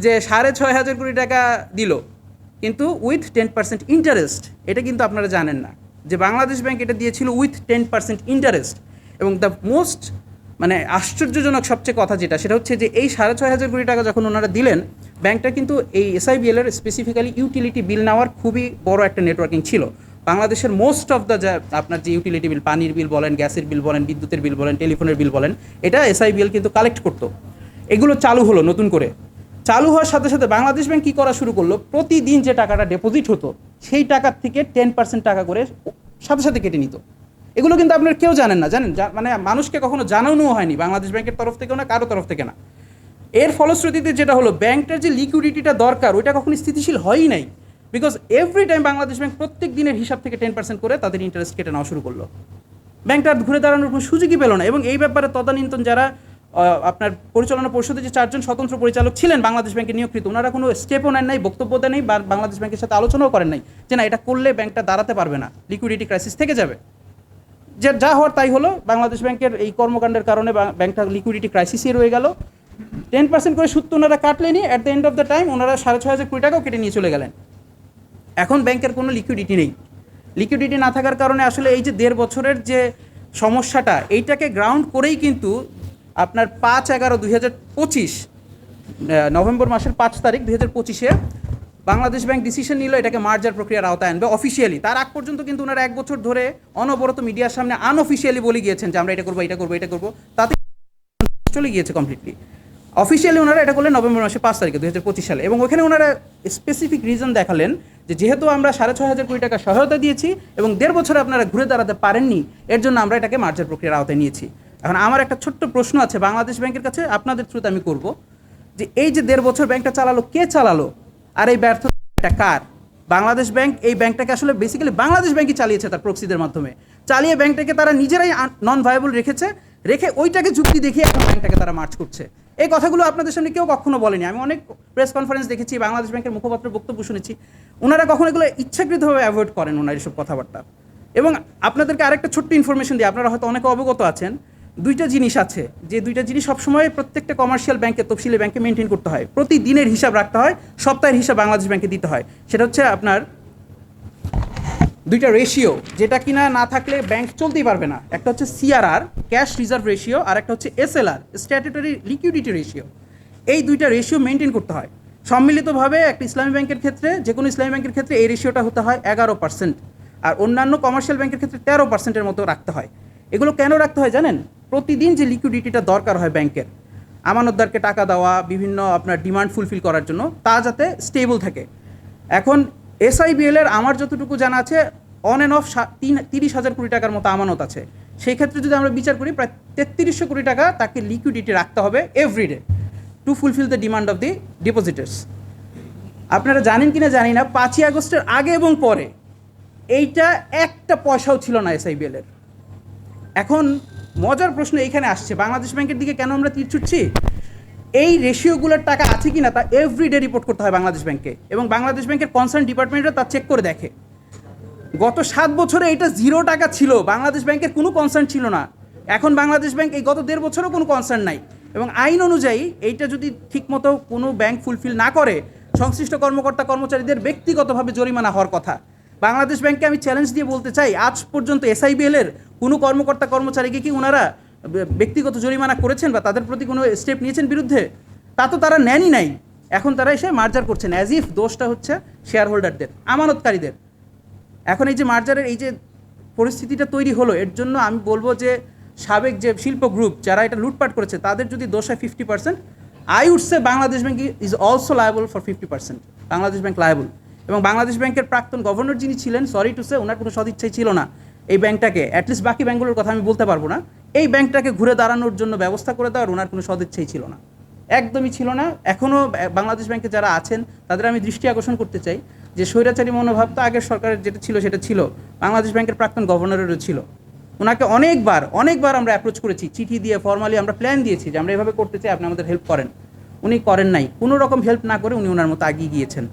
যে 6,500 কোটি টাকা দিল, কিন্তু উইথ 10% ইন্টারেস্ট। এটা কিন্তু আপনারা জানেন না যে বাংলাদেশ ব্যাংক এটা দিয়েছিল উইথ 10% ইন্টারেস্ট। এবং দ্য মোস্ট আশ্চর্যজনক সবচেয়ে কথা যেটা, সেটা হচ্ছে যে এই 6,500 কোটি টাকা যখন ওনারা দিলেন, ব্যাংকটা কিন্তু এই SIBL এর স্পেসিফিক্যালি ইউটিলিটি বিল নেওয়ার খুবই বড় একটা নেটওয়ার্কিং ছিল। বাংলাদেশের মোস্ট অফ দ্য আপনার যে ইউটিলিটি বিল, পানির বিল বলেন, গ্যাসের বিল বলেন, বিদ্যুতের বিল বলেন, টেলিফোনের বিল বলেন, এটা SIBL কিন্তু কালেক্ট করতো। এগুলো চালু হলো নতুন করে। চালু হওয়ার সাথে সাথে বাংলাদেশ ব্যাংক কী করা শুরু করলো, প্রতিদিন যে টাকাটা ডিপোজিট হতো সেই টাকার থেকে 10% টাকা করে সাথে সাথে কেটে নিত। এগুলো কিন্তু আপনার কেউ জানেন না, জানেন, মানুষকে কখনো জানানোও হয়নি বাংলাদেশ ব্যাংকের তরফ থেকেও না, কারো তরফ থেকে না। এর ফলশ্রুতিতে যেটা হলো, ব্যাংকটার যে লিকুইডিটিটা দরকার ওইটা কখনো স্থিতিশীল হয়ই নাই। Because every time Bangladesh bank প্রত্যেক দিনের হিসাব থেকে 10% করে তাদের ইন্টারেস্ট কেটে নেওয়া শুরু করলো। ব্যাংকটা ঘুরে দাঁড়ানোর কোনো সুযোগই পেল না। এবং এই ব্যাপারে তদানীন্তন যারা আপনার পরিচালনা পরিষদে যে 4জন স্বতন্ত্র পরিচালক ছিলেন বাংলাদেশ ব্যাংকে নিয়োগকৃত, ওনারা কোনো স্টেপও নেন নাই, বক্তব্য দেন নাই, বা বাংলাদেশ ব্যাংকের সাথে আলোচনাও করেন নাই যে না এটা করলে ব্যাংকটা দাঁড়াতে পারবে না, লিকুইডিটি ক্রাইসিস থেকে যাবে। যে যা হওয়ার তাই হলো। বাংলাদেশ ব্যাংকের এই কর্মকাণ্ডের কারণে ব্যাংকটা লিকুইডিটি ক্রাইসিসই রয়ে গেল। 10% করে সুদ তো ওনারা কাটলেনি, at the end of the time ওনারা 6,500 কোটি টাকাও কেটে নিয়ে চলে গেলেন। এখন ব্যাংকের কোনো লিকুইডিটি নেই। লিকুইডিটি না থাকার কারণে আসলে এই যে 1.5 বছরের যে সমস্যাটা, এইটাকে গ্রাউন্ড করেই কিন্তু আপনার 5/11/2025 নভেম্বর মাসের 5 তারিখ 2025-এ বাংলাদেশ ব্যাংক ডিসিশন নিল এটাকে মার্জার প্রক্রিয়ার আওতায় আনবে অফিসিয়ালি। তার আগ পর্যন্ত কিন্তু ওনারা 1 বছর ধরে অনবরত মিডিয়ার সামনে আনঅফিসিয়ালি বলে গিয়েছেন যে আমরা এটা করবো, এটা করবো, এটা করবো, তাতে চলে গিয়েছে কমপ্লিটলি। অফিসিয়ালি ওনারা এটা করলেন নভেম্বর মাসের 5 তারিখে 2025 সালে। এবং ওখানে ওনারা স্পেসিফিক রিজন দেখালেন যে যেহেতু আমরা 6,500 কোটি টাকা সহায়তা দিয়েছি এবং 1.5 বছরে আপনারা ঘুরে দাঁড়াতে পারেননি, এর জন্য আমরা এটাকে মার্জার প্রক্রিয়ার আওতায় নিয়েছি। এখন আমার একটা ছোট্ট প্রশ্ন আছে বাংলাদেশ ব্যাংকের কাছে, আপনাদের থ্রুতে আমি করব, যে এই যে 1.5 বছর ব্যাংকটা চালালো, কে চালালো? আর এই ব্যর্থতা কার? বাংলাদেশ ব্যাংক এই ব্যাংকটাকে আসলে বেসিক্যালি বাংলাদেশ ব্যাংকই চালিয়েছে তার প্রক্সিদের মাধ্যমে। চালিয়ে ব্যাংকটাকে তারা নিজেরাই নন ভায়াবল রেখে ওইটাকে যুক্তি দেখিয়ে এখন ব্যাংকটাকে তারা মার্চ করছে। এই কথাগুলো আপনাদের সামনে কেউ কখনো বলেনি। আমি অনেক প্রেস কনফারেন্স দেখেছি, বাংলাদেশ ব্যাংকের মুখপাত্রের বক্তব্য শুনেছি, ওনারা কখনো এগুলো ইচ্ছাকৃতভাবে অ্যাভয়েড করেন ওনার এসব কথাবার্তা। এবং আপনাদেরকে আরেকটা ছোট্ট ইনফরমেশন দিই, আপনারা হয়তো অনেকে অবগত আছেন, 2টা জিনিস আছে, যে 2টা জিনিস সবসময় প্রত্যেকটা কমার্শিয়াল ব্যাংকে, তফসিলি ব্যাংকে মেনটেন করতে হয়। প্রতিদিনের হিসাব রাখতে হয়, সপ্তাহের হিসাব বাংলাদেশ ব্যাংকে দিতে হয়। সেটা হচ্ছে আপনার 2টা রেশিও, যেটা কিনা না থাকলে ব্যাংক চলতেই পারবে না। একটা হচ্ছে CRR, ক্যাশ রিজার্ভ রেশিও, আর একটা হচ্ছে SLR, স্ট্যাটুটরি লিকুইডিটি রেশিও। এই 2টা রেশিও মেনটেন করতে হয় সম্মিলিতভাবে। একটা ইসলামী ব্যাংকের ক্ষেত্রে, যে কোনো ইসলামী ব্যাংকের ক্ষেত্রে এই রেশিওটা হতে হয় 11%, আর অন্যান্য কমার্শিয়াল ব্যাংকের ক্ষেত্রে 13%-এর মতো রাখতে হয়। এগুলো কেন রাখতে হয় জানেন? প্রতিদিন যে লিকুইডিটিটা দরকার হয় ব্যাংকের, আমানতদারকে টাকা দেওয়া, বিভিন্ন আপনার ডিমান্ড ফুলফিল করার জন্য, তা যাতে স্টেবল থাকে। এখন SIBL এর আমার যতটুকু জানা আছে অন অ্যান্ড অফ 30,000 কোটি টাকার মতো আমানত আছে। সেই ক্ষেত্রে যদি আমরা বিচার করি, প্রায় 3300 কোটি টাকা তাকে লিকুইডিটি রাখতে হবে everyday to fulfil the demand of the depositors. আপনারা জানেন কিনা জানি না, 5ই আগস্টের আগে এবং পরে এইটা একটা পয়সাও ছিল না SIBL এর। এখন মজার প্রশ্ন এইখানে আসছে, বাংলাদেশ ব্যাংকের দিকে কেন আমরা তীর ছুটছি? এই রেশিওগুলোর টাকা আছে কি না তা এভরিডে রিপোর্ট করতে হয় বাংলাদেশ ব্যাংকে, এবং বাংলাদেশ ব্যাংকের কনসার্ন ডিপার্টমেন্টরা তা চেক করে দেখে। গত 7 বছরে এটা 0 টাকা ছিল, বাংলাদেশ ব্যাংকের কোনো কনসার্ন ছিল না। এখন বাংলাদেশ ব্যাংক এই গত 1.5 বছরও কোনো কনসার্ন নাই। এবং আইন অনুযায়ী এইটা যদি ঠিকমতো কোনো ব্যাংক ফুলফিল না করে, সংশ্লিষ্ট কর্মকর্তা কর্মচারীদের ব্যক্তিগতভাবে জরিমানা হওয়ার কথা। বাংলাদেশ ব্যাংকে আমি চ্যালেঞ্জ দিয়ে বলতে চাই, আজ পর্যন্ত SIBL এর কোনো কর্মকর্তা কর্মচারীকে কি ওনারা ব্যক্তিগত জরিমানা করেছেন বা তাদের প্রতি কোনো স্টেপ নিয়েছেন বিরুদ্ধে? তা তো তারা নেনই নাই। এখন তারা এসে মার্জার করছেন, অ্যাজ ইফ দোষটা হচ্ছে শেয়ার হোল্ডারদের, আমানতকারীদের। এখন এই যে মার্জারের এই যে পরিস্থিতিটা তৈরি হলো, এর জন্য আমি বলবো যে সাবেক যে শিল্প গ্রুপ যারা এটা লুটপাট করেছে, তাদের যদি দোষ হয় 50%, I would say Bangladesh bank is also liable for 50%। Bangladesh bank liable. এবং বাংলাদেশ ব্যাংকের প্রাক্তন গভর্নর যিনি ছিলেন, সরি টু সে, ওনার কোনো সদিচ্ছাই ছিল না এই ব্যাংকটাকে, অ্যাটলিস্ট বাকি ব্যাংকগুলোর কথা আমি বলতে পারবো না, এই ব্যাংকটাকে ঘুরে দাঁড়ানোর জন্য ব্যবস্থা করে দেওয়ার ওনার কোনো সদিচ্ছাই ছিল না, একদমই ছিল না। এখনও বাংলাদেশ ব্যাংকে যারা আছেন তাদের আমি দৃষ্টি আকর্ষণ করতে চাই যে স্বৈরাচারী মনোভাব তো আগের সরকারের যেটা ছিল সেটা ছিল, বাংলাদেশ ব্যাংকের প্রাক্তন গভর্নরেরও ছিল। ওনাকে অনেকবার আমরা অ্যাপ্রোচ করেছি, চিঠি দিয়ে, ফর্মালি আমরা প্ল্যান দিয়েছি যে আমরা এভাবে করতে চাই, আপনি আমাদের হেল্প করেন। উনি করেন নাই, কোনো রকম হেল্প না করে উনি ওনার মতো এগিয়ে গিয়েছেন।